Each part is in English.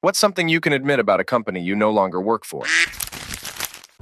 What's something you can admit about a company you no longer work for?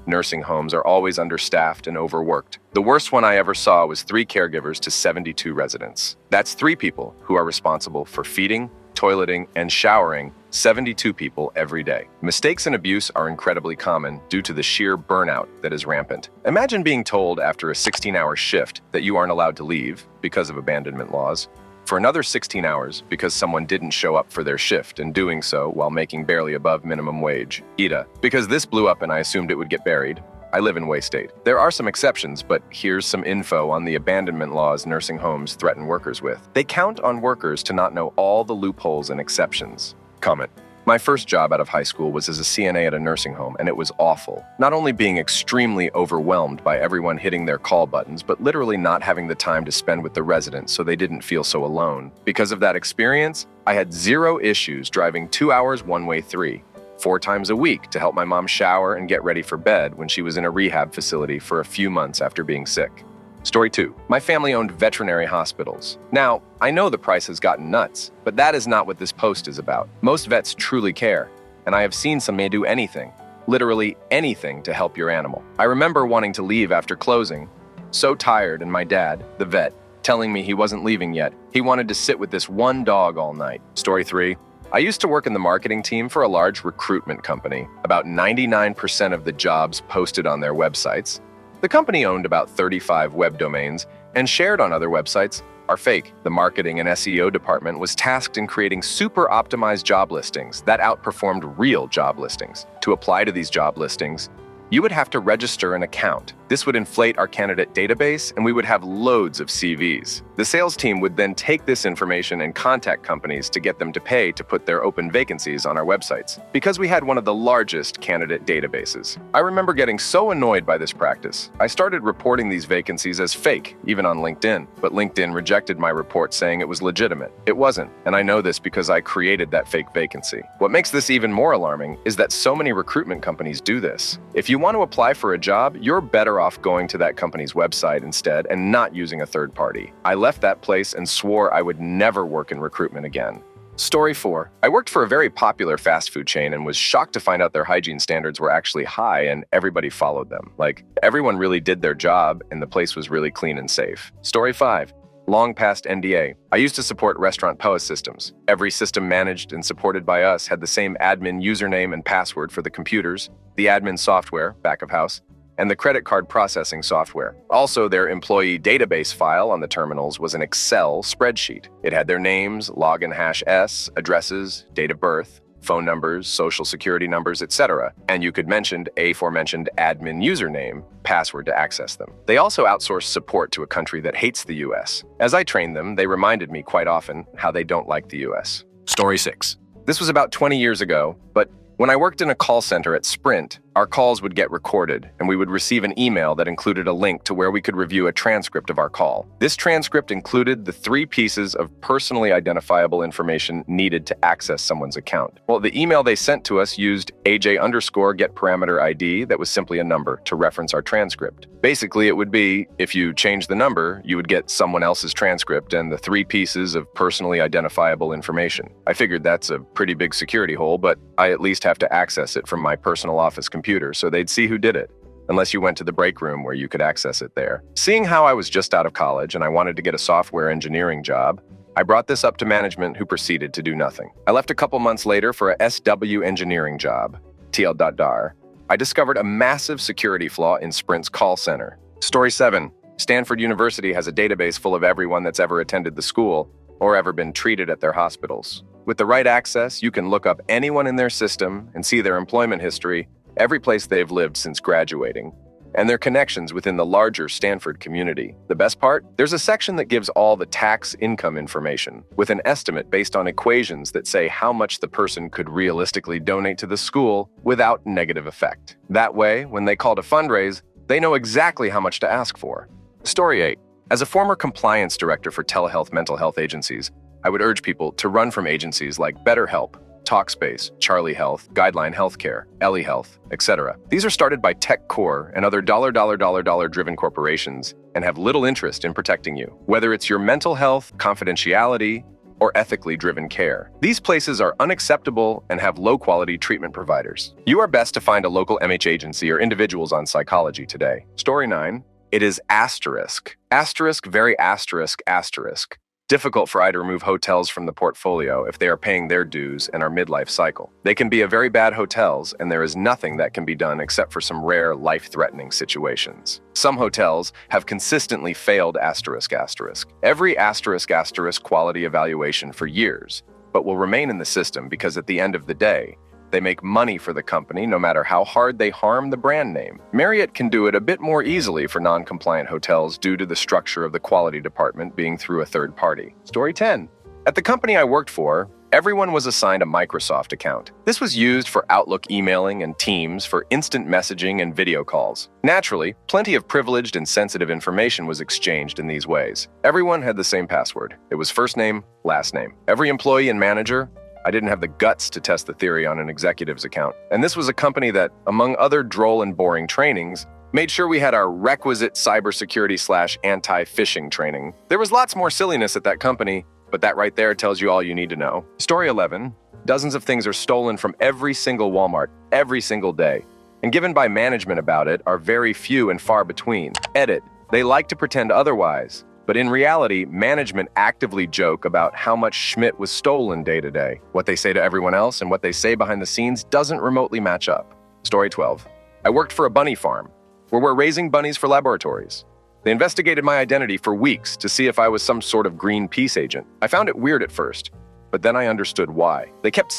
Nursing homes are always understaffed and overworked. The worst one I ever saw was 3 caregivers to 72 residents. That's 3 people who are responsible for feeding, toileting, and showering 72 people every day. Mistakes and abuse are incredibly common due to the sheer burnout that is rampant. Imagine being told after a 16-hour shift that you aren't allowed to leave because of abandonment laws, for another 16 hours because someone didn't show up for their shift and doing so while making barely above minimum wage. Ida, because this blew up and I assumed it would get buried. I live in Way State. There are some exceptions, but here's some info on the abandonment laws nursing homes threaten workers with. They count on workers to not know all the loopholes and exceptions. Comment. My first job out of high school was as a CNA at a nursing home, and it was awful. Not only being extremely overwhelmed by everyone hitting their call buttons, but literally not having the time to spend with the residents so they didn't feel so alone. Because of that experience, I had 0 issues driving 2 hours one-way 4 times a week to help my mom shower and get ready for bed when she was in a rehab facility for a few months after being sick. Story 2. My family owned veterinary hospitals. Now, I know the price has gotten nuts, but that is not what this post is about. Most vets truly care, and I have seen some may do anything, literally anything, to help your animal. I remember wanting to leave after closing, so tired, and my dad, the vet, telling me he wasn't leaving yet. He wanted to sit with this one dog all night. Story 3. I used to work in the marketing team for a large recruitment company. About 99% of the jobs posted on their websites. The company owned about 35 web domains and shared on other websites are fake. The marketing and SEO department was tasked in creating super optimized job listings that outperformed real job listings. To apply to these job listings, you would have to register an account. This would inflate our candidate database, and we would have loads of CVs. The sales team would then take this information and contact companies to get them to pay to put their open vacancies on our websites, because we had one of the largest candidate databases. I remember getting so annoyed by this practice, I started reporting these vacancies as fake, even on LinkedIn. But LinkedIn rejected my report, saying it was legitimate. It wasn't, and I know this because I created that fake vacancy. What makes this even more alarming is that so many recruitment companies do this. If you want to apply for a job, you're better off going to that company's website instead and not using a third party. I left that place and swore I would never work in recruitment again. Story 4. I worked for a very popular fast food chain and was shocked to find out their hygiene standards were actually high and everybody followed them. Like, everyone really did their job and the place was really clean and safe. Story 5. Long past NDA. I used to support restaurant POS systems. Every system managed and supported by us had the same admin username and password for the computers, the admin software, back of house, and the credit card processing software. Also, their employee database file on the terminals was an Excel spreadsheet. It had their names, login hash S, addresses, date of birth, phone numbers, social security numbers, etc. And you could mention aforementioned admin username, password to access them. They also outsourced support to a country that hates the US. As I trained them, they reminded me quite often how they don't like the US. Story 6. This was about 20 years ago, but when I worked in a call center at Sprint, our calls would get recorded, and we would receive an email that included a link to where we could review a transcript of our call. This transcript included the 3 pieces of personally identifiable information needed to access someone's account. Well, the email they sent to us used AJ_GetParameterID that was simply a number to reference our transcript. Basically, it would be, if you change the number, you would get someone else's transcript and the 3 pieces of personally identifiable information. I figured that's a pretty big security hole, but I at least have to access it from my personal office computer so they'd see who did it, unless you went to the break room where you could access it there. Seeing how I was just out of college and I wanted to get a software engineering job, I brought this up to management, who proceeded to do nothing. I left a couple months later for a SW engineering job, TL.dar. I discovered a massive security flaw in Sprint's call center. Story 7. Stanford University has a database full of everyone that's ever attended the school or ever been treated at their hospitals. With the right access, you can look up anyone in their system and see their employment history, every place they've lived since graduating, and their connections within the larger Stanford community. The best part? There's a section that gives all the tax income information, with an estimate based on equations that say how much the person could realistically donate to the school without negative effect. That way, when they call to fundraise, they know exactly how much to ask for. Story 8. As a former compliance director for telehealth mental health agencies, I would urge people to run from agencies like BetterHelp, Talkspace, Charlie Health, Guideline Healthcare, Ellie Health, etc. These are started by TechCore and other $driven corporations and have little interest in protecting you. Whether it's your mental health, confidentiality, or ethically driven care. These places are unacceptable and have low-quality treatment providers. You are best to find a local MH agency or individuals on psychology today. Story 9. It is asterisk. Asterisk, very asterisk, asterisk. Difficult for I to remove hotels from the portfolio if they are paying their dues and our midlife cycle. They can be a very bad hotels, and there is nothing that can be done except for some rare life-threatening situations. Some hotels have consistently failed asterisk asterisk. Every asterisk asterisk quality evaluation for years, but will remain in the system because at the end of the day, they make money for the company no matter how hard they harm the brand name. Marriott can do it a bit more easily for non-compliant hotels due to the structure of the quality department being through a third party. Story 10. At the company I worked for, everyone was assigned a Microsoft account. This was used for Outlook emailing and Teams for instant messaging and video calls. Naturally, plenty of privileged and sensitive information was exchanged in these ways. Everyone had the same password. It was first name, last name. Every employee and manager, I didn't have the guts to test the theory on an executive's account. And this was a company that, among other droll and boring trainings, made sure we had our requisite cybersecurity/anti-phishing training. There was lots more silliness at that company, but that right there tells you all you need to know. Story 11. Dozens of things are stolen from every single Walmart, every single day. And given by management about it are very few and far between. Edit. They like to pretend otherwise. But in reality, management actively joke about how much Schmidt was stolen day to day. What they say to everyone else and what they say behind the scenes doesn't remotely match up. Story 12. I worked for a bunny farm, where we're raising bunnies for laboratories. They investigated my identity for weeks to see if I was some sort of Greenpeace agent. I found it weird at first, but then I understood why. They kept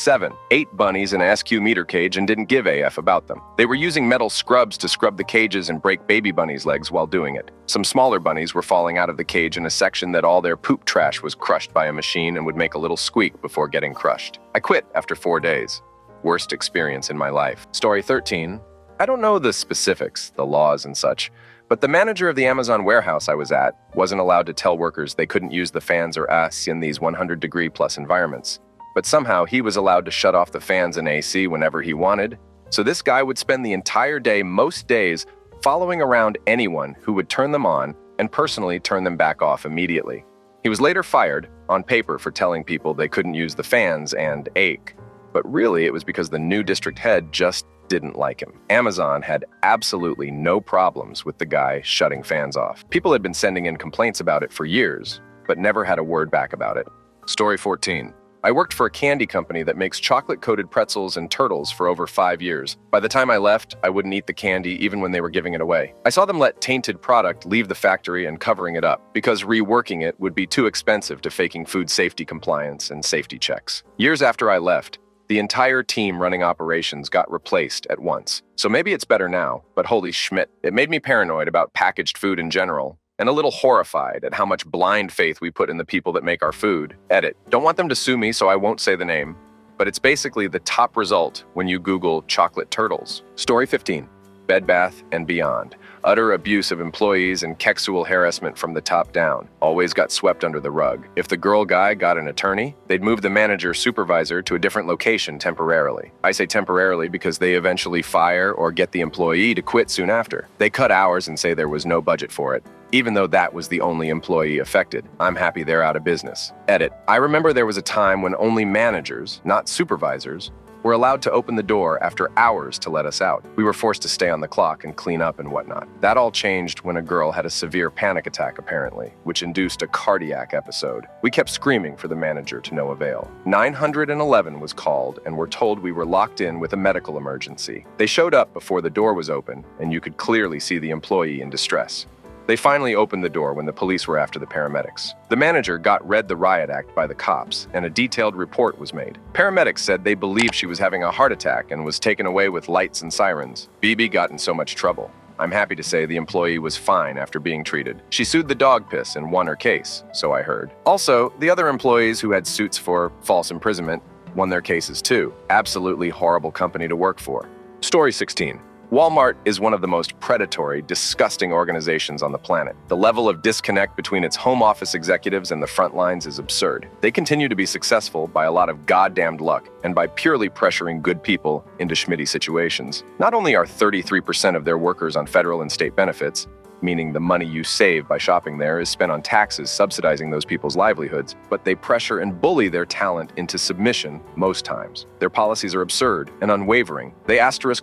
8 bunnies in a SQ meter cage and didn't give AF about them. They were using metal scrubs to scrub the cages and break baby bunnies' legs while doing it. Some smaller bunnies were falling out of the cage in a section that all their poop trash was crushed by a machine and would make a little squeak before getting crushed. I quit after 4 days. Worst experience in my life. Story 13. I don't know the specifics, the laws and such, but the manager of the Amazon warehouse I was at wasn't allowed to tell workers they couldn't use the fans or AC in these 100-degree-plus environments. But somehow he was allowed to shut off the fans and AC whenever he wanted. So this guy would spend the entire day, most days, following around anyone who would turn them on and personally turn them back off immediately. He was later fired, on paper, for telling people they couldn't use the fans and ache. But really, it was because the new district head just didn't like him. Amazon had absolutely no problems with the guy shutting fans off. People had been sending in complaints about it for years, but never had a word back about it. Story 14. I worked for a candy company that makes chocolate-coated pretzels and turtles for over 5 years. By the time I left, I wouldn't eat the candy even when they were giving it away. I saw them let tainted product leave the factory and covering it up because reworking it would be too expensive to faking food safety compliance and safety checks. Years after I left, the entire team running operations got replaced at once. So maybe it's better now, but holy Schmidt, it made me paranoid about packaged food in general, and a little horrified at how much blind faith we put in the people that make our food. Edit. Don't want them to sue me, so I won't say the name, but it's basically the top result when you Google chocolate turtles. Story 15. Bed Bath & Beyond. Utter abuse of employees and sexual harassment from the top down. Always got swept under the rug. If the girl guy got an attorney, they'd move the manager supervisor to a different location temporarily. I say temporarily because they eventually fire or get the employee to quit soon after. They cut hours and say there was no budget for it, even though that was the only employee affected. I'm happy they're out of business. Edit. I remember there was a time when only managers, not supervisors, were allowed to open the door after hours to let us out. We were forced to stay on the clock and clean up and whatnot. That all changed when a girl had a severe panic attack, apparently, which induced a cardiac episode. We kept screaming for the manager to no avail. 911 was called and were told we were locked in with a medical emergency. They showed up before the door was open, and you could clearly see the employee in distress. They finally opened the door when the police were after the paramedics. The manager got read the riot act by the cops, and a detailed report was made. Paramedics said they believed she was having a heart attack and was taken away with lights and sirens. BB got in so much trouble. I'm happy to say the employee was fine after being treated. She sued the dog piss and won her case, so I heard. Also, the other employees who had suits for false imprisonment won their cases too. Absolutely horrible company to work for. Story 16. Walmart is one of the most predatory, disgusting organizations on the planet. The level of disconnect between its home office executives and the front lines is absurd. They continue to be successful by a lot of goddamned luck and by purely pressuring good people into schmitty situations. Not only are 33% of their workers on federal and state benefits, meaning the money you save by shopping there is spent on taxes subsidizing those people's livelihoods, but they pressure and bully their talent into submission most times. Their policies are absurd and unwavering. They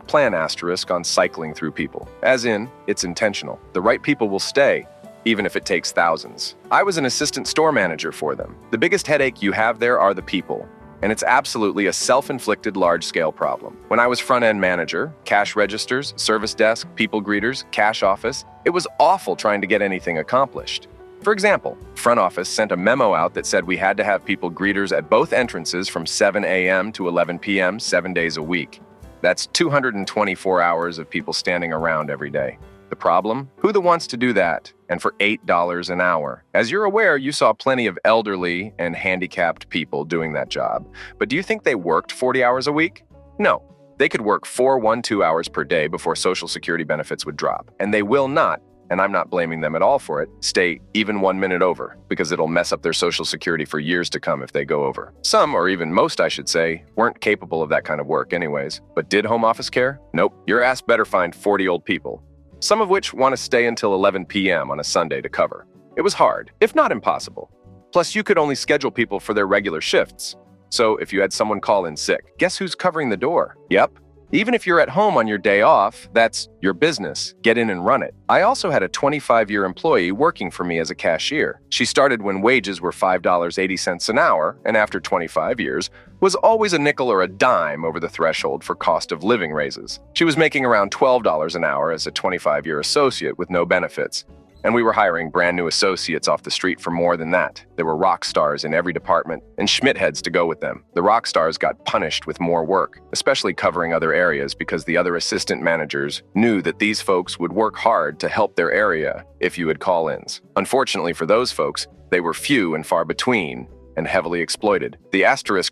plan on cycling through people. As in, it's intentional. The right people will stay, even if it takes thousands. I was an assistant store manager for them. The biggest headache you have there are the people. And it's absolutely a self-inflicted large-scale problem. When I was front-end manager, cash registers, service desk, people greeters, cash office, it was awful trying to get anything accomplished. For example, front office sent a memo out that said we had to have people greeters at both entrances from 7 a.m. to 11 p.m. 7 days a week. That's 224 hours of people standing around every day. The problem? Who wants to do that? And for $8 an hour. As you're aware, you saw plenty of elderly and handicapped people doing that job. But do you think they worked 40 hours a week? No. They could work 4 hours per day before Social Security benefits would drop. And they will not, and I'm not blaming them at all for it, stay even 1 minute over, because it'll mess up their Social Security for years to come if they go over. Some, or even most I should say, weren't capable of that kind of work anyways. But did home office care? Nope. Your ass better find 40 old people, some of which want to stay until 11 p.m. on a Sunday to cover. It was hard, if not impossible. Plus, you could only schedule people for their regular shifts. So if you had someone call in sick, guess who's covering the door? Yep. Even if you're at home on your day off, that's your business. Get in and run it. I also had a 25-year employee working for me as a cashier. She started when wages were $5.80 an hour, and after 25 years, was always a nickel or a dime over the threshold for cost of living raises. She was making around $12 an hour as a 25-year associate with no benefits. And we were hiring brand new associates off the street for more than that. There were rock stars in every department, and Schmidt heads to go with them. The rock stars got punished with more work, especially covering other areas because the other assistant managers knew that these folks would work hard to help their area if you had call-ins. Unfortunately for those folks, they were few and far between and heavily exploited. The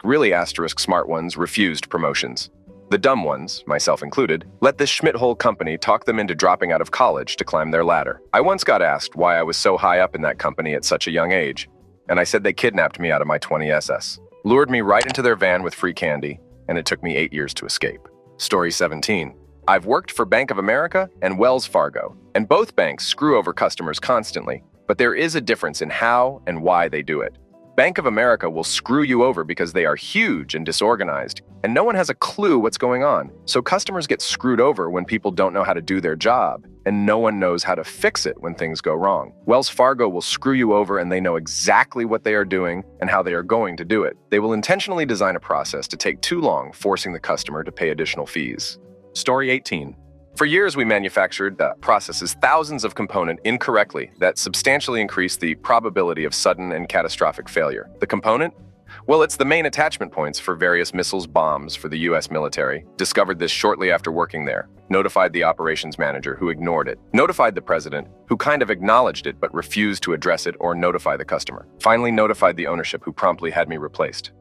really asterisk smart ones refused promotions. The dumb ones, myself included, let this Schmidt-Hole company talk them into dropping out of college to climb their ladder. I once got asked why I was so high up in that company at such a young age, and I said they kidnapped me out of my 20 SS, lured me right into their van with free candy, and it took me 8 years to escape. Story 17. I've worked for Bank of America and Wells Fargo, and both banks screw over customers constantly, but there is a difference in how and why they do it. Bank of America will screw you over because they are huge and disorganized, and no one has a clue what's going on. So customers get screwed over when people don't know how to do their job, and no one knows how to fix it when things go wrong. Wells Fargo will screw you over, and they know exactly what they are doing and how they are going to do it. They will intentionally design a process to take too long, forcing the customer to pay additional fees. Story 18. For years, we manufactured processes thousands of components incorrectly that substantially increase the probability of sudden and catastrophic failure. The component? Well, it's the main attachment points for various missiles, bombs for the U.S. military. Discovered this shortly after working there. Notified the operations manager, who ignored it. Notified the president, who kind of acknowledged it but refused to address it or notify the customer. Finally notified the ownership, who promptly had me replaced.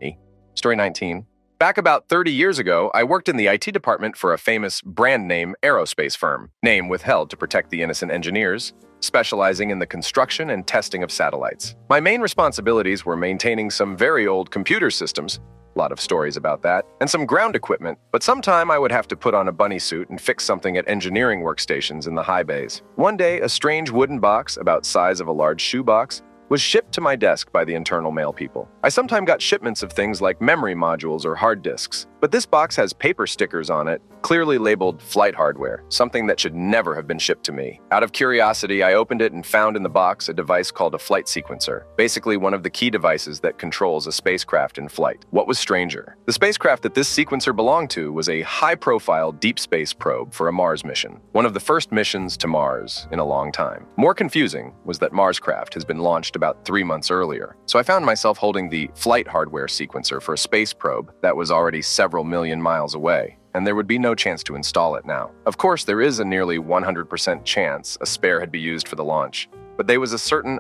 Story 19. Back about 30 years ago, I worked in the IT department for a famous brand name aerospace firm, name withheld to protect the innocent engineers, specializing in the construction and testing of satellites. My main responsibilities were maintaining some very old computer systems, a lot of stories about that, and some ground equipment, but sometime I would have to put on a bunny suit and fix something at engineering workstations in the high bays. One day, a strange wooden box, about size of a large shoebox, was shipped to my desk by the internal mail people. I sometimes got shipments of things like memory modules or hard disks, but this box has paper stickers on it, clearly labeled flight hardware, something that should never have been shipped to me. Out of curiosity, I opened it and found in the box a device called a flight sequencer, basically one of the key devices that controls a spacecraft in flight. What was stranger? The spacecraft that this sequencer belonged to was a high-profile deep space probe for a Mars mission, one of the first missions to Mars in a long time. More confusing was that Marscraft has been launched about 3 months earlier, so I found myself holding the flight hardware sequencer for a space probe that was already several million miles away, and there would be no chance to install it now. Of course, there is a nearly 100% chance a spare had been used for the launch, but there was a certain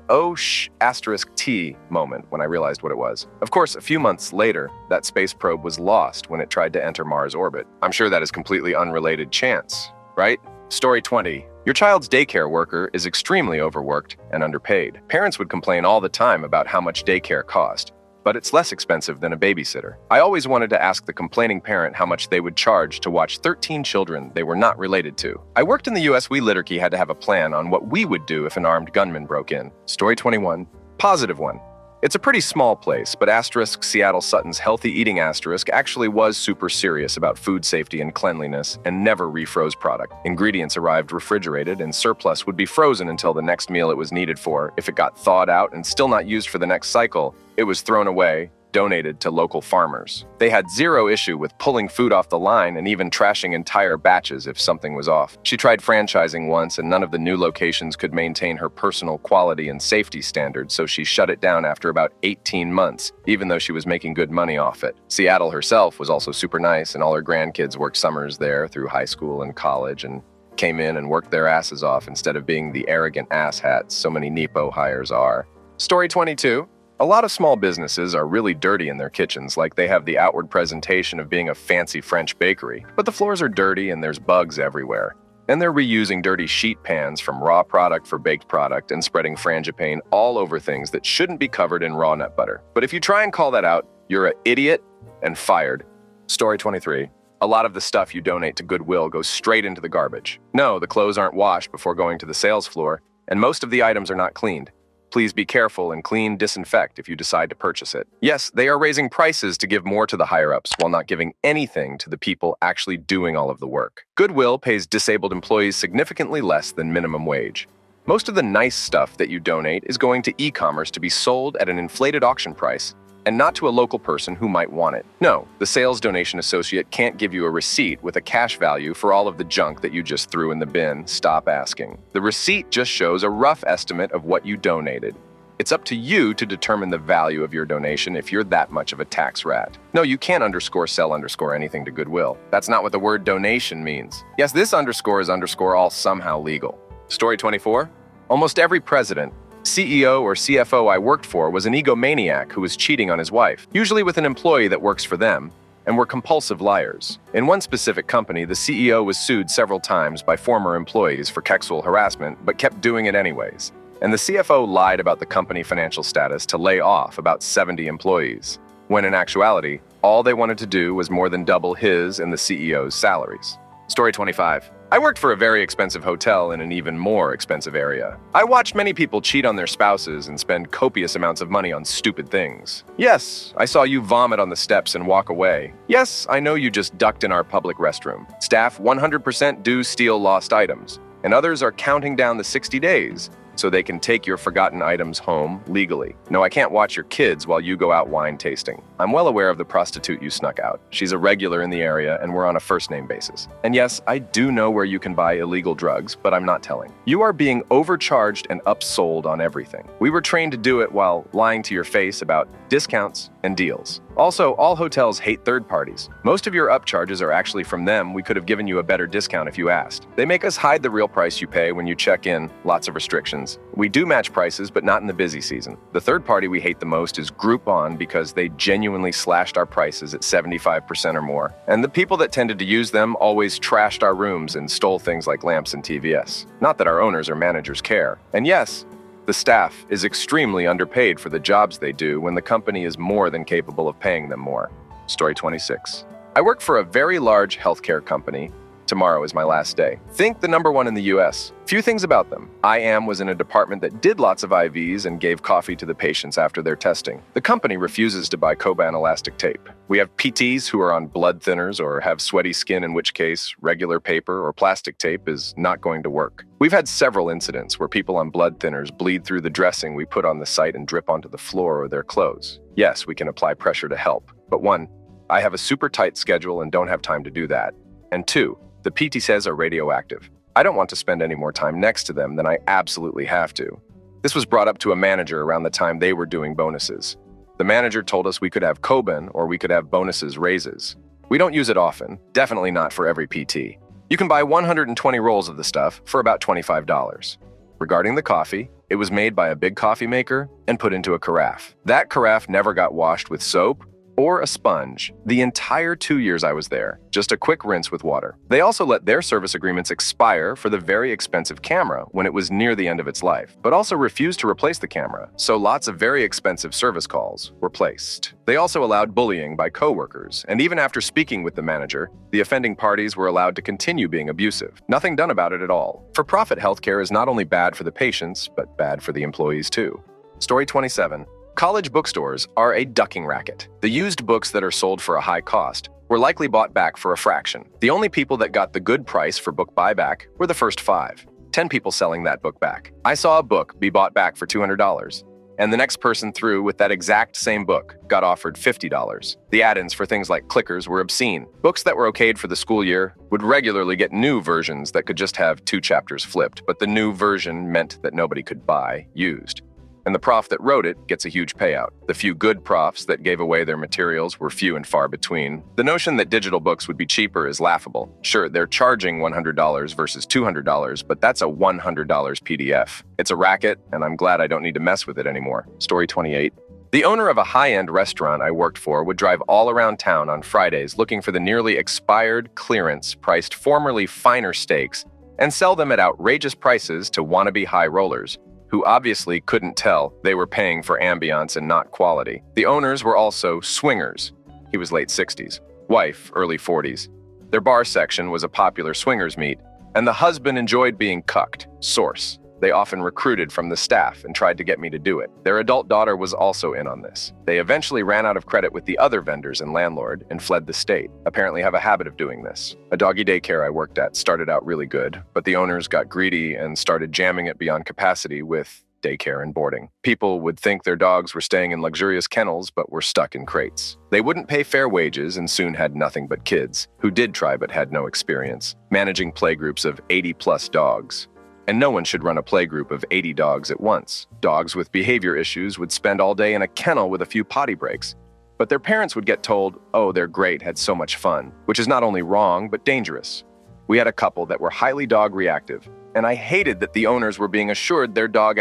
T moment when I realized what it was. Of course, a few months later, that space probe was lost when it tried to enter Mars orbit. I'm sure that is completely unrelated chance, right? Story 20. Your child's daycare worker is extremely overworked and underpaid. Parents would complain all the time about how much daycare cost. but it's less expensive than a babysitter. I always wanted to ask the complaining parent how much they would charge to watch 13 children they were not related to. I worked in the US. We Liturgy had to have a plan on what we would do if an armed gunman broke in. Story 21. Positive one. It's a pretty small place, but Seattle Sutton's Healthy Eating actually was super serious about food safety and cleanliness and never refroze product. Ingredients arrived refrigerated and surplus would be frozen until the next meal it was needed for. If it got thawed out and still not used for the next cycle, it was thrown away, donated to local farmers. They had zero issue with pulling food off the line and even trashing entire batches if something was off. She tried franchising once and none of the new locations could maintain her personal quality and safety standards, so she shut it down after about 18 months, even though she was making good money off it. Seattle herself was also super nice, and all her grandkids worked summers there through high school and college and came in and worked their asses off instead of being the arrogant asshats so many Nepo hires are. Story 22. A lot of small businesses are really dirty in their kitchens, like they have the outward presentation of being a fancy French bakery, but the floors are dirty and there's bugs everywhere. And they're reusing dirty sheet pans from raw product for baked product and spreading frangipane all over things that shouldn't be covered in raw nut butter. But if you try and call that out, you're an idiot and fired. Story 23. A lot of the stuff you donate to Goodwill goes straight into the garbage. No, the clothes aren't washed before going to the sales floor, and most of the items are not cleaned. Please be careful and clean, disinfect if you decide to purchase it. Yes, they are raising prices to give more to the higher-ups while not giving anything to the people actually doing all of the work. Goodwill pays disabled employees significantly less than minimum wage. Most of the nice stuff that you donate is going to e-commerce to be sold at an inflated auction price, and not to a local person who might want it. No, the sales donation associate can't give you a receipt with a cash value for all of the junk that you just threw in the bin. Stop asking. The receipt just shows a rough estimate of what you donated. It's up to you to determine the value of your donation if you're that much of a tax rat. No, you can't sell anything to Goodwill. That's not what the word donation means. Yes, this underscore is all somehow legal. Story 24. Almost every president, CEO or CFO I worked for was an egomaniac who was cheating on his wife, usually with an employee that works for them, and were compulsive liars. In one specific company, the CEO was sued several times by former employees for sexual harassment, but kept doing it anyways. And the CFO lied about the company financial status to lay off about 70 employees, when in actuality, all they wanted to do was more than double his and the CEO's salaries. Story 25. I worked for a very expensive hotel in an even more expensive area. I watched many people cheat on their spouses and spend copious amounts of money on stupid things. Yes, I saw you vomit on the steps and walk away. Yes, I know you just ducked in our public restroom. Staff 100% do steal lost items, and others are counting down the 60 days so they can take your forgotten items home legally. No, I can't watch your kids while you go out wine tasting. I'm well aware of the prostitute you snuck out. She's a regular in the area and we're on a first-name basis. And yes, I do know where you can buy illegal drugs, but I'm not telling. You are being overcharged and upsold on everything. We were trained to do it while lying to your face about discounts and deals. Also, all hotels hate third parties. Most of your upcharges are actually from them. We could have given you a better discount if you asked. They make us hide the real price you pay when you check in, lots of restrictions. We do match prices, but not in the busy season. The third party we hate the most is Groupon because they genuinely slashed our prices at 75% or more. And the people that tended to use them always trashed our rooms and stole things like lamps and TVS. Not that our owners or managers care. And yes, the staff is extremely underpaid for the jobs they do when the company is more than capable of paying them more. Story 26. I work for a very large healthcare company. Tomorrow is my last day. Think the #1 in the US. Few things about them. IAM was in a department that did lots of IVs and gave coffee to the patients after their testing. The company refuses to buy Coban elastic tape. We have PTs who are on blood thinners or have sweaty skin, in which case regular paper or plastic tape is not going to work. We've had several incidents where people on blood thinners bleed through the dressing we put on the site and drip onto the floor or their clothes. Yes, we can apply pressure to help. But 1, I have a super tight schedule and don't have time to do that. And 2, the PT says are radioactive. I don't want to spend any more time next to them than I absolutely have to. This was brought up to a manager around the time they were doing bonuses. The manager told us we could have Coban or we could have bonuses raises. We don't use it often, definitely not for every PT. You can buy 120 rolls of the stuff for about $25. Regarding the coffee, it was made by a big coffee maker and put into a carafe. That carafe never got washed with soap or a sponge the entire 2 years I was there, just a quick rinse with water. They also let their service agreements expire for the very expensive camera when it was near the end of its life, but also refused to replace the camera, so lots of very expensive service calls were placed. They also allowed bullying by coworkers, and even after speaking with the manager, the offending parties were allowed to continue being abusive. Nothing done about it at all. For-profit healthcare is not only bad for the patients, but bad for the employees too. Story 27. College bookstores are a ducking racket. The used books that are sold for a high cost were likely bought back for a fraction. The only people that got the good price for book buyback were the first 5. 10 people selling that book back. I saw a book be bought back for $200, and the next person through with that exact same book got offered $50. The add-ins for things like clickers were obscene. Books that were okayed for the school year would regularly get new versions that could just have 2 chapters flipped, but the new version meant that nobody could buy used. And the prof that wrote it gets a huge payout. The few good profs that gave away their materials were few and far between. The notion that digital books would be cheaper is laughable. Sure, they're charging $100 versus $200, but that's a $100 PDF. It's a racket, and I'm glad I don't need to mess with it anymore. Story 28. The owner of a high-end restaurant I worked for would drive all around town on Fridays looking for the nearly expired, clearance-priced, formerly finer steaks and sell them at outrageous prices to wannabe high rollers, who obviously couldn't tell they were paying for ambiance and not quality. The owners were also swingers. He was late 60s. Wife, early 40s. Their bar section was a popular swingers meet, and the husband enjoyed being cucked. Source. They often recruited from the staff and tried to get me to do it. Their adult daughter was also in on this. They eventually ran out of credit with the other vendors and landlord and fled the state. Apparently have a habit of doing this. A doggy daycare I worked at started out really good, but the owners got greedy and started jamming it beyond capacity with daycare and boarding. People would think their dogs were staying in luxurious kennels but were stuck in crates. They wouldn't pay fair wages and soon had nothing but kids, who did try but had no experience, managing playgroups of 80-plus dogs. And no one should run a playgroup of 80 dogs at once. Dogs with behavior issues would spend all day in a kennel with a few potty breaks. But their parents would get told, oh, they're great, had so much fun, which is not only wrong, but dangerous. We had a couple that were highly dog reactive, and I hated that the owners were being assured their dog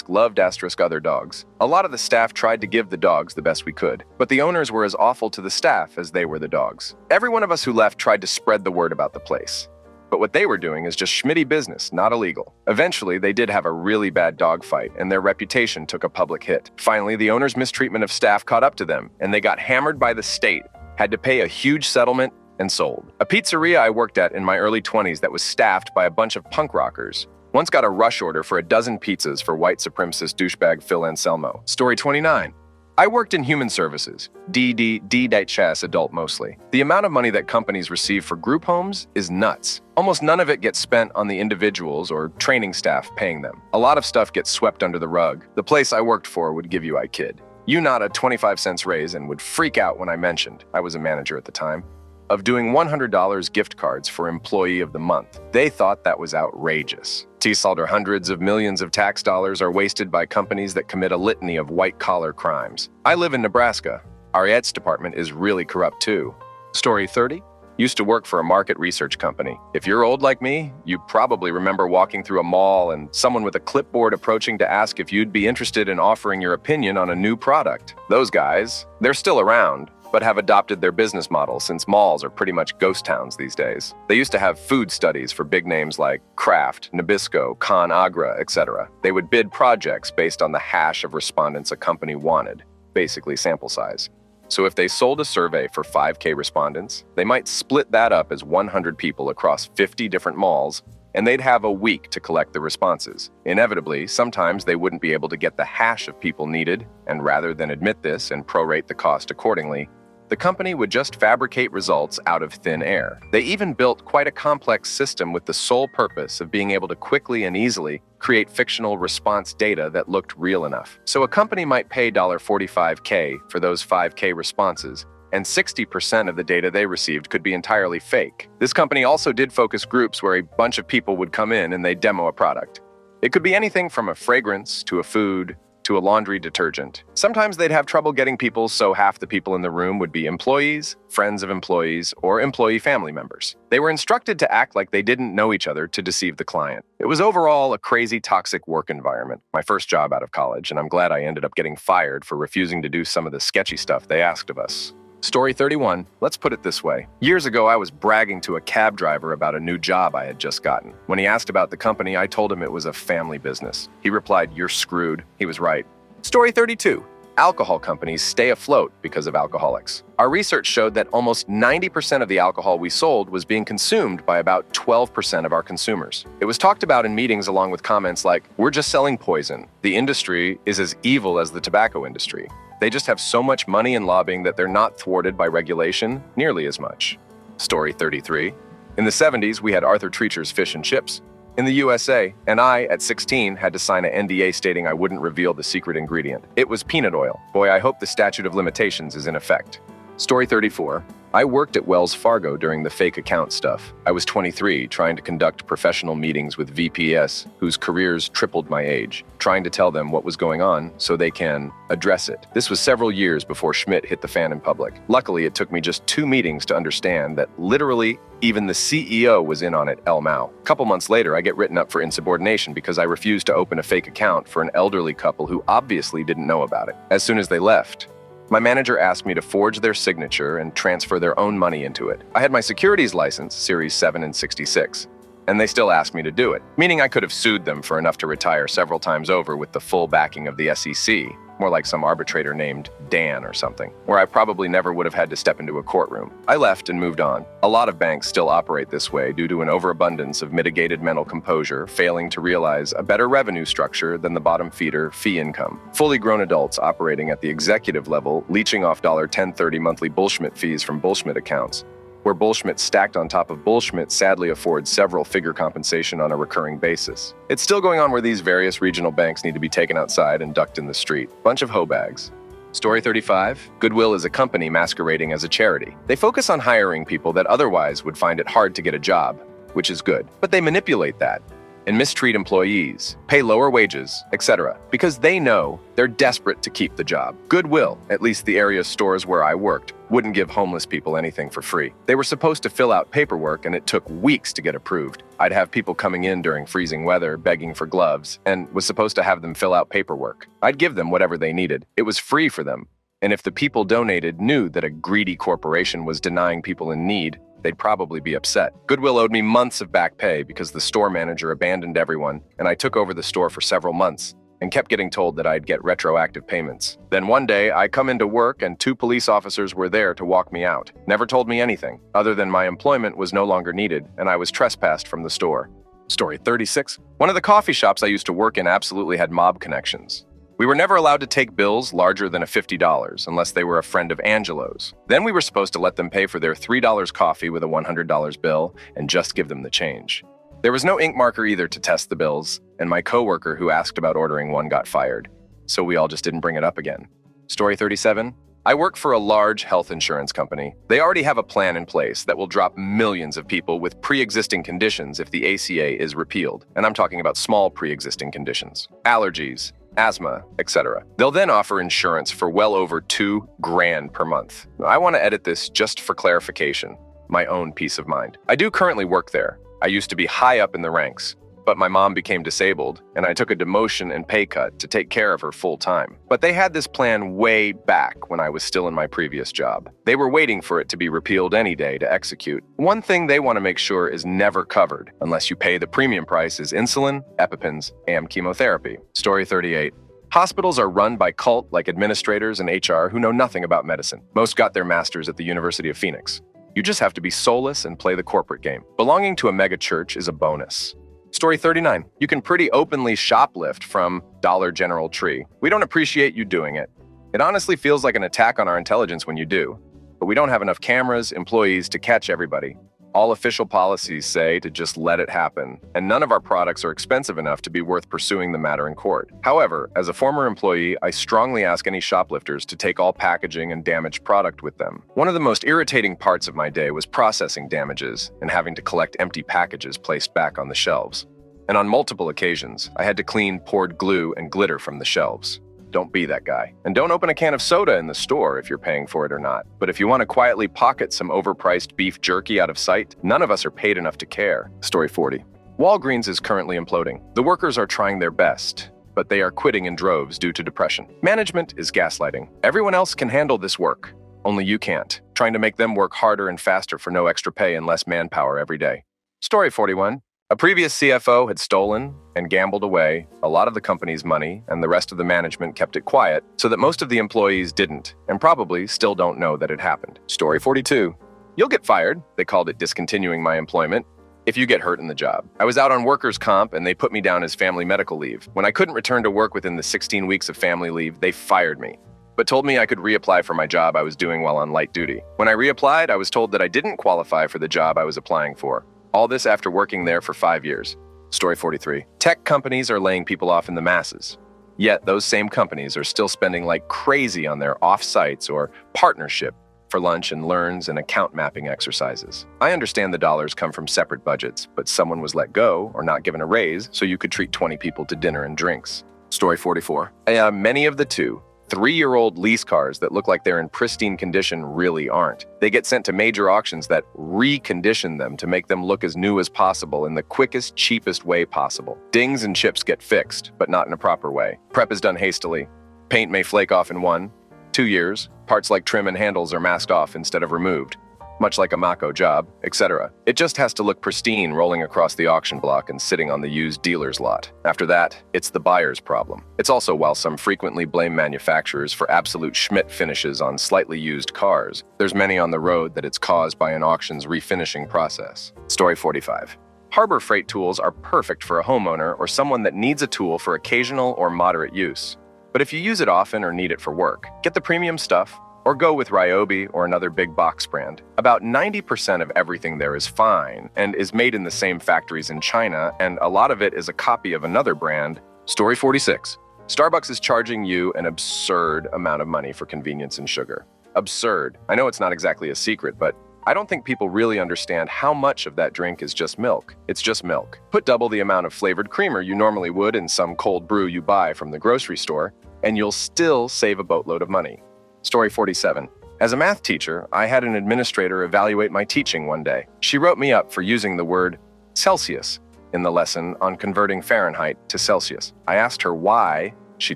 loved other dogs. A lot of the staff tried to give the dogs the best we could, but the owners were as awful to the staff as they were the dogs. Every one of us who left tried to spread the word about the place. But what they were doing is just schmitty business, not illegal. Eventually, they did have a really bad dog fight, and their reputation took a public hit. Finally, the owner's mistreatment of staff caught up to them, and they got hammered by the state, had to pay a huge settlement, and sold. A pizzeria I worked at in my early 20s that was staffed by a bunch of punk rockers once got a rush order for a dozen pizzas for white supremacist douchebag Phil Anselmo. Story 29. I worked in human services, DHS adult mostly. The amount of money that companies receive for group homes is nuts. Almost none of it gets spent on the individuals or training staff paying them. A lot of stuff gets swept under the rug. The place I worked for would give you I kid. You nod a 25 cents raise and would freak out when I mentioned, I was a manager at the time, of doing $100 gift cards for Employee of the Month. They thought that was outrageous. T-Salter hundreds of millions of tax dollars are wasted by companies that commit a litany of white-collar crimes. I live in Nebraska. Our ETS department is really corrupt too. Story 30. Used to work for a market research company. If you're old like me, you probably remember walking through a mall and someone with a clipboard approaching to ask if you'd be interested in offering your opinion on a new product. Those guys, they're still around, but have adopted their business model since malls are pretty much ghost towns these days. They used to have food studies for big names like Kraft, Nabisco, ConAgra, etc. They would bid projects based on the hash of respondents a company wanted, basically sample size. So if they sold a survey for 5K respondents, they might split that up as 100 people across 50 different malls, and they'd have a week to collect the responses. Inevitably, sometimes they wouldn't be able to get the hash of people needed, and rather than admit this and prorate the cost accordingly, the company would just fabricate results out of thin air. They even built quite a complex system with the sole purpose of being able to quickly and easily create fictional response data that looked real enough. So a company might pay $45K for those 5K responses, and 60% of the data they received could be entirely fake. This company also did focus groups where a bunch of people would come in and they'd demo a product. It could be anything from a fragrance to a food to a laundry detergent. Sometimes they'd have trouble getting people, so half the people in the room would be employees, friends of employees, or employee family members. They were instructed to act like they didn't know each other to deceive the client. It was overall a crazy, toxic work environment, my first job out of college, and I'm glad I ended up getting fired for refusing to do some of the sketchy stuff they asked of us. Story 31. Let's put it this way. Years ago, I was bragging to a cab driver about a new job I had just gotten. When he asked about the company, I told him it was a family business. He replied, "You're screwed." He was right. Story 32. Alcohol companies stay afloat because of alcoholics. Our research showed that almost 90% of the alcohol we sold was being consumed by about 12% of our consumers. It was talked about in meetings along with comments like, "We're just selling poison. The industry is as evil as the tobacco industry. They just have so much money in lobbying that they're not thwarted by regulation nearly as much." Story 33. In the 70s, we had Arthur Treacher's Fish and Chips. In the USA, and I, at 16, had to sign an NDA stating I wouldn't reveal the secret ingredient. It was peanut oil. Boy, I hope the statute of limitations is in effect. Story 34. I worked at Wells Fargo during the fake account stuff. I was 23, trying to conduct professional meetings with VPS, whose careers tripled my age, trying to tell them what was going on so they can address it. This was several years before Schmidt hit the fan in public. Luckily, it took me just 2 meetings to understand that literally even the CEO was in on it, El Mao. A couple months later, I get written up for insubordination because I refused to open a fake account for an elderly couple who obviously didn't know about it. As soon as they left, my manager asked me to forge their signature and transfer their own money into it. I had my securities license, Series 7 and 66, and they still asked me to do it, meaning I could have sued them for enough to retire several times over with the full backing of the SEC, more like some arbitrator named Dan or something, where I probably never would have had to step into a courtroom. I left and moved on. A lot of banks still operate this way due to an overabundance of mitigated mental composure, failing to realize a better revenue structure than the bottom feeder fee income. Fully grown adults operating at the executive level, leeching off $10.30 monthly Bullschmidt fees from Bullschmidt accounts, where Bullschmidt stacked on top of Bullschmidt sadly affords several figure compensation on a recurring basis. It's still going on where these various regional banks need to be taken outside and ducked in the street. Bunch of hoe bags. Story 35. Goodwill is a company masquerading as a charity. They focus on hiring people that otherwise would find it hard to get a job, which is good. But they manipulate that and mistreat employees, pay lower wages, etc., because they know they're desperate to keep the job. Goodwill, at least the area stores where I worked, wouldn't give homeless people anything for free. They were supposed to fill out paperwork and it took weeks to get approved. I'd have people coming in during freezing weather begging for gloves and was supposed to have them fill out paperwork. I'd give them whatever they needed. It was free for them. And if the people donated knew that a greedy corporation was denying people in need, they'd probably be upset. Goodwill owed me months of back pay because the store manager abandoned everyone, and I took over the store for several months and kept getting told that I'd get retroactive payments. Then one day, I come into work and 2 police officers were there to walk me out. Never told me anything, other than my employment was no longer needed and I was trespassed from the store. Story 36. One of the coffee shops I used to work in absolutely had mob connections. We were never allowed to take bills larger than $50 unless they were a friend of Angelo's. Then we were supposed to let them pay for their $3 coffee with a $100 bill and just give them the change. There was no ink marker either to test the bills, and my coworker who asked about ordering one got fired. So we all just didn't bring it up again. Story 37. I work for a large health insurance company. They already have a plan in place that will drop millions of people with pre-existing conditions if the ACA is repealed. And I'm talking about small pre-existing conditions. Allergies, asthma, etc. They'll then offer insurance for well over $2,000 per month. I want to edit this just for clarification, my own peace of mind. I do currently work there. I used to be high up in the ranks, but my mom became disabled, and I took a demotion and pay cut to take care of her full time. But they had this plan way back when I was still in my previous job. They were waiting for it to be repealed any day to execute. One thing they want to make sure is never covered, unless you pay the premium price, is insulin, EpiPens, and chemotherapy. Story 38. Hospitals are run by cult-like administrators and HR who know nothing about medicine. Most got their masters at the University of Phoenix. You just have to be soulless and play the corporate game. Belonging to a mega church is a bonus. Story 39. You can pretty openly shoplift from Dollar General Tree. We don't appreciate you doing it. It honestly feels like an attack on our intelligence when you do. But we don't have enough cameras, employees to catch everybody. All official policies say to just let it happen, and none of our products are expensive enough to be worth pursuing the matter in court. However, as a former employee, I strongly ask any shoplifters to take all packaging and damaged product with them. One of the most irritating parts of my day was processing damages and having to collect empty packages placed back on the shelves. And on multiple occasions, I had to clean poured glue and glitter from the shelves. Don't be that guy. And don't open a can of soda in the store if you're paying for it or not. But if you want to quietly pocket some overpriced beef jerky out of sight, none of us are paid enough to care. Story 40. Walgreens is currently imploding. The workers are trying their best, but they are quitting in droves due to depression. Management is gaslighting. Everyone else can handle this work. only you can't, trying to make them work harder and faster for no extra pay and less manpower every day. Story 41. A previous CFO had stolen and gambled away a lot of the company's money, and the rest of the management kept it quiet so that most of the employees didn't, and probably still don't know that it happened. Story 42. You'll get fired. They called it discontinuing my employment. If you get hurt in the job. I was out on workers' comp and they put me down as family medical leave. When I couldn't return to work within the 16 weeks of family leave, they fired me, but told me I could reapply for my job I was doing while on light duty. When I reapplied, I was told that I didn't qualify for the job I was applying for. All this after working there for 5 years. Story 43. Tech companies are laying people off in the masses. Yet those same companies are still spending like crazy on their off-sites or partnership for lunch and learns and account mapping exercises. I understand the dollars come from separate budgets, but someone was let go or not given a raise so you could treat 20 people to dinner and drinks. Story 44. Many of the 3-year-old lease cars that look like they're in pristine condition really aren't. They get sent to major auctions that recondition them to make them look as new as possible in the quickest, cheapest way possible. Dings and chips get fixed, but not in a proper way. Prep is done hastily. Paint may flake off in 1, 2 years. Parts like trim and handles are masked off instead of removed, much like a Mako job, etc. It just has to look pristine rolling across the auction block and sitting on the used dealer's lot. After that, it's the buyer's problem. It's also while some frequently blame manufacturers for absolute Schmidt finishes on slightly used cars, there's many on the road that it's caused by an auction's refinishing process. Story 45. Harbor Freight tools are perfect for a homeowner or someone that needs a tool for occasional or moderate use. But if you use it often or need it for work, get the premium stuff, or go with Ryobi or another big box brand. About 90% of everything there is fine and is made in the same factories in China, and a lot of it is a copy of another brand. Story 46. Starbucks is charging you an absurd amount of money for convenience and sugar. Absurd. I know it's not exactly a secret, but I don't think people really understand how much of that drink is just milk. It's just milk. Put double the amount of flavored creamer you normally would in some cold brew you buy from the grocery store, and you'll still save a boatload of money. Story 47. As a math teacher, I had an administrator evaluate my teaching one day. She wrote me up for using the word Celsius in the lesson on converting Fahrenheit to Celsius. I asked her why. She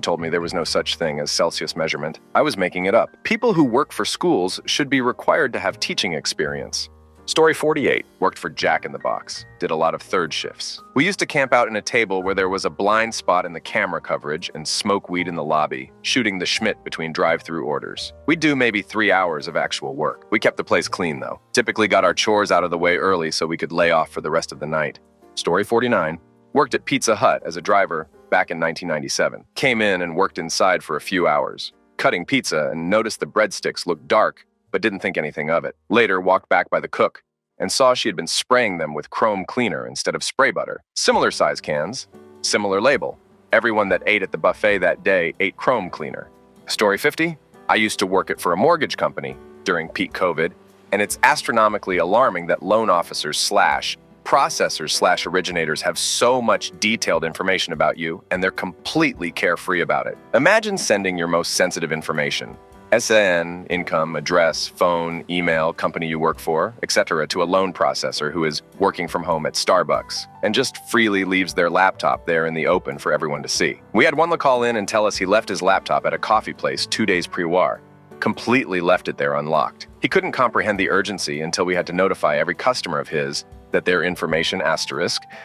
told me there was no such thing as Celsius measurement. I was making it up. People who work for schools should be required to have teaching experience. Story 48. Worked for Jack in the Box. Did a lot of third shifts. We used to camp out in a table where there was a blind spot in the camera coverage and smoke weed in the lobby, shooting the Schmidt between drive-through orders. We'd do maybe 3 hours of actual work. We kept the place clean, though. Typically got our chores out of the way early so we could lay off for the rest of the night. Story 49. Worked at Pizza Hut as a driver back in 1997. Came in and worked inside for a few hours, cutting pizza and noticed the breadsticks looked dark, but didn't think anything of it. Later, walked back by the cook and saw she had been spraying them with chrome cleaner instead of spray butter. Similar size cans, similar label. Everyone that ate at the buffet that day ate chrome cleaner. Story 50. I used to work for a mortgage company during peak COVID, and it's astronomically alarming that loan officers / processors / originators have so much detailed information about you, and they're completely carefree about it. Imagine sending your most sensitive information, SN, income, address, phone, email, company you work for, etc., to a loan processor who is working from home at Starbucks and just freely leaves their laptop there in the open for everyone to see. We had one call in and tell us he left his laptop at a coffee place 2 days pre-war. Completely left it there unlocked. He couldn't comprehend the urgency until we had to notify every customer of his that their information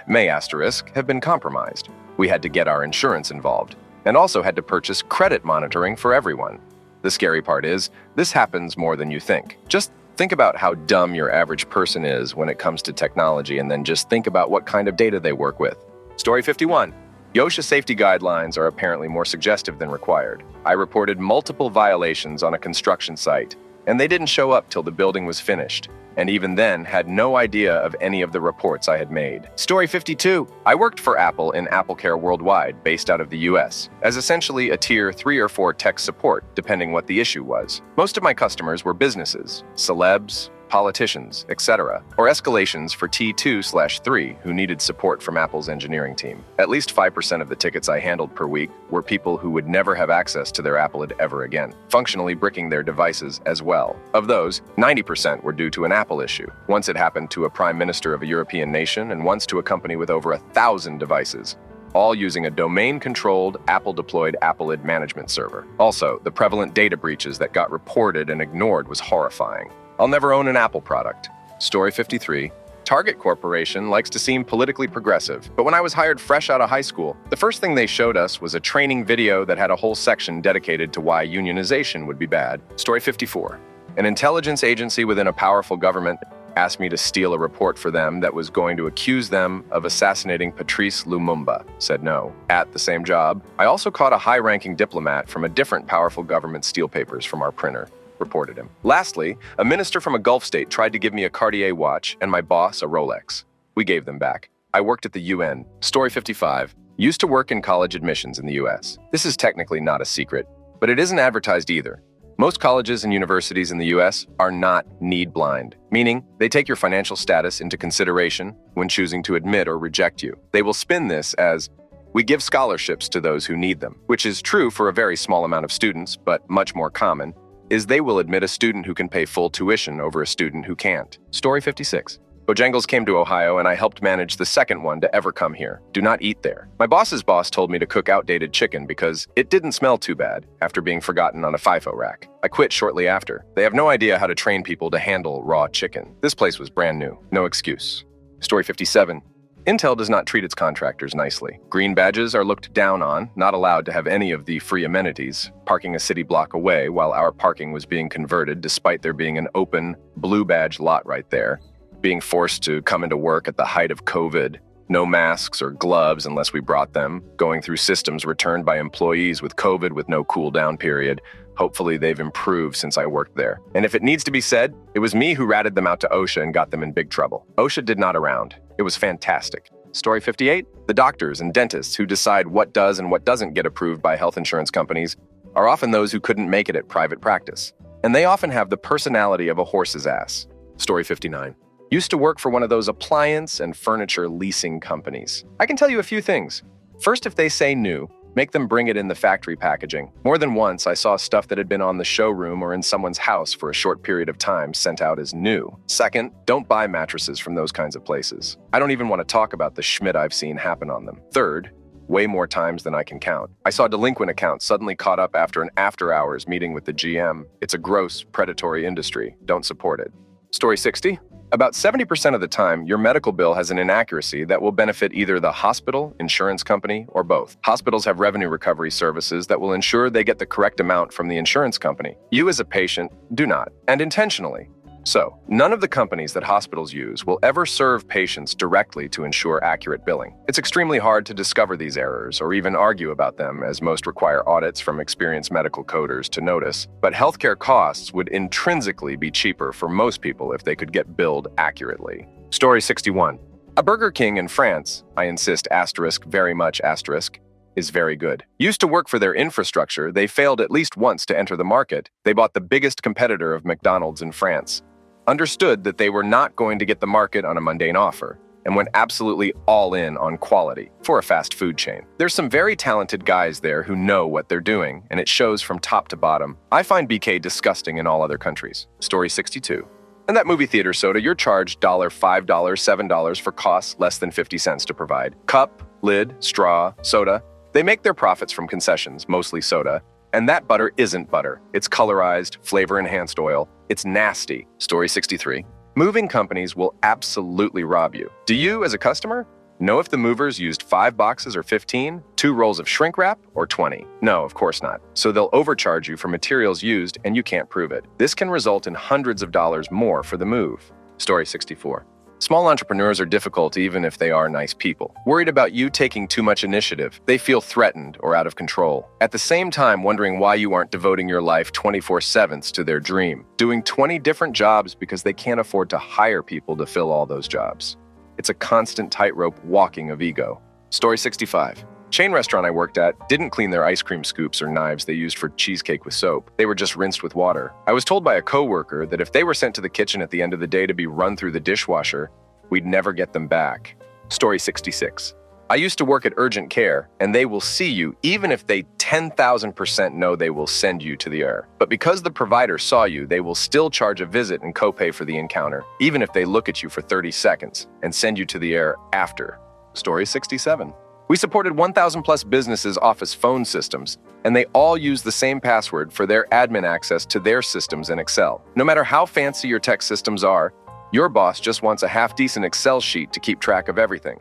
may have been compromised. We had to get our insurance involved and also had to purchase credit monitoring for everyone. The scary part is, this happens more than you think. Just think about how dumb your average person is when it comes to technology, and then just think about what kind of data they work with. Story 51. OSHA safety guidelines are apparently more suggestive than required. I reported multiple violations on a construction site, and they didn't show up till the building was finished, and even then had no idea of any of the reports I had made. Story 52. I worked for Apple in AppleCare Worldwide, based out of the US, as essentially a tier 3 or 4 tech support, depending what the issue was. Most of my customers were businesses, celebs, politicians, etc., or escalations for T2/3 who needed support from Apple's engineering team. At least 5% of the tickets I handled per week were people who would never have access to their Appleid ever again, functionally bricking their devices as well. Of those, 90% were due to an Apple issue. Once it happened to a prime minister of a European nation, and once to a company with over 1,000 devices. all using a domain-controlled, Apple-deployed Appleid management server. Also, the prevalent data breaches that got reported and ignored was horrifying. I'll never own an Apple product. Story 53. Target Corporation likes to seem politically progressive, but when I was hired fresh out of high school, the first thing they showed us was a training video that had a whole section dedicated to why unionization would be bad. Story 54. An intelligence agency within a powerful government asked me to steal a report for them that was going to accuse them of assassinating Patrice Lumumba. Said no. At the same job, I also caught a high-ranking diplomat from a different powerful government steal papers from our printer. Reported him. Lastly, a minister from a Gulf state tried to give me a Cartier watch and my boss a Rolex. We gave them back. I worked at the UN. Story 55. Used to work in college admissions in the US. This is technically not a secret, but it isn't advertised either. Most colleges and universities in the US are not need blind, meaning they take your financial status into consideration when choosing to admit or reject you. They will spin this as, we give scholarships to those who need them, which is true for a very small amount of students, but much more common is they will admit a student who can pay full tuition over a student who can't. Story 56. Bojangles came to Ohio and I helped manage the second one to ever come here. Do not eat there. My boss's boss told me to cook outdated chicken because it didn't smell too bad after being forgotten on a FIFO rack. I quit shortly after. They have no idea how to train people to handle raw chicken. This place was brand new. No excuse. Story 57. Intel does not treat its contractors nicely. Green badges are looked down on, not allowed to have any of the free amenities, parking a city block away while our parking was being converted despite there being an open blue badge lot right there, being forced to come into work at the height of COVID, no masks or gloves unless we brought them, going through systems returned by employees with COVID with no cool down period. Hopefully they've improved since I worked there. And if it needs to be said, it was me who ratted them out to OSHA and got them in big trouble. OSHA did not around. It was fantastic. Story 58. The doctors and dentists who decide what does and what doesn't get approved by health insurance companies are often those who couldn't make it at private practice. And they often have the personality of a horse's ass. Story 59. Used to work for one of those appliance and furniture leasing companies. I can tell you a few things. First, if they say new, make them bring it in the factory packaging. More than once, I saw stuff that had been on the showroom or in someone's house for a short period of time sent out as new. Second, don't buy mattresses from those kinds of places. I don't even want to talk about the schmidt I've seen happen on them. Third, way more times than I can count. I saw delinquent accounts suddenly caught up after an after-hours meeting with the GM. It's a gross, predatory industry. Don't support it. Story 60. About 70% of the time, your medical bill has an inaccuracy that will benefit either the hospital, insurance company, or both. Hospitals have revenue recovery services that will ensure they get the correct amount from the insurance company. You as a patient do not, and intentionally. So, none of the companies that hospitals use will ever serve patients directly to ensure accurate billing. It's extremely hard to discover these errors or even argue about them, as most require audits from experienced medical coders to notice. But healthcare costs would intrinsically be cheaper for most people if they could get billed accurately. Story 61. A Burger King in France, I insist asterisk very much asterisk, is very good. Used to work for their infrastructure, they failed at least once to enter the market. They bought the biggest competitor of McDonald's in France. Understood that they were not going to get the market on a mundane offer, and went absolutely all in on quality for a fast food chain. There's some very talented guys there who know what they're doing, and it shows from top to bottom. I find BK disgusting in all other countries. Story 62. In that movie theater soda, you're charged $5, $7 for costs less than 50 cents to provide. Cup, lid, straw, soda. They make their profits from concessions, mostly soda. And that butter isn't butter. It's colorized, flavor-enhanced oil. It's nasty. Story 63. Moving companies will absolutely rob you. Do you, as a customer, know if the movers used 5 boxes or 15, 2 rolls of shrink wrap, or 20? No, of course not. So they'll overcharge you for materials used and you can't prove it. This can result in hundreds of dollars more for the move. Story 64. Small entrepreneurs are difficult even if they are nice people. Worried about you taking too much initiative, they feel threatened or out of control. At the same time, wondering why you aren't devoting your life 24/7 to their dream, doing 20 different jobs because they can't afford to hire people to fill all those jobs. It's a constant tightrope walking of ego. Story 65. Chain restaurant I worked at didn't clean their ice cream scoops or knives they used for cheesecake with soap. They were just rinsed with water. I was told by a coworker that if they were sent to the kitchen at the end of the day to be run through the dishwasher, we'd never get them back. Story 66. I used to work at urgent care, and they will see you even if they 10,000% know they will send you to the ER. But because the provider saw you, they will still charge a visit and copay for the encounter, even if they look at you for 30 seconds and send you to the ER after. Story 67. We supported 1,000 plus businesses' office phone systems, and they all use the same password for their admin access to their systems in Excel. No matter how fancy your tech systems are, your boss just wants a half-decent Excel sheet to keep track of everything.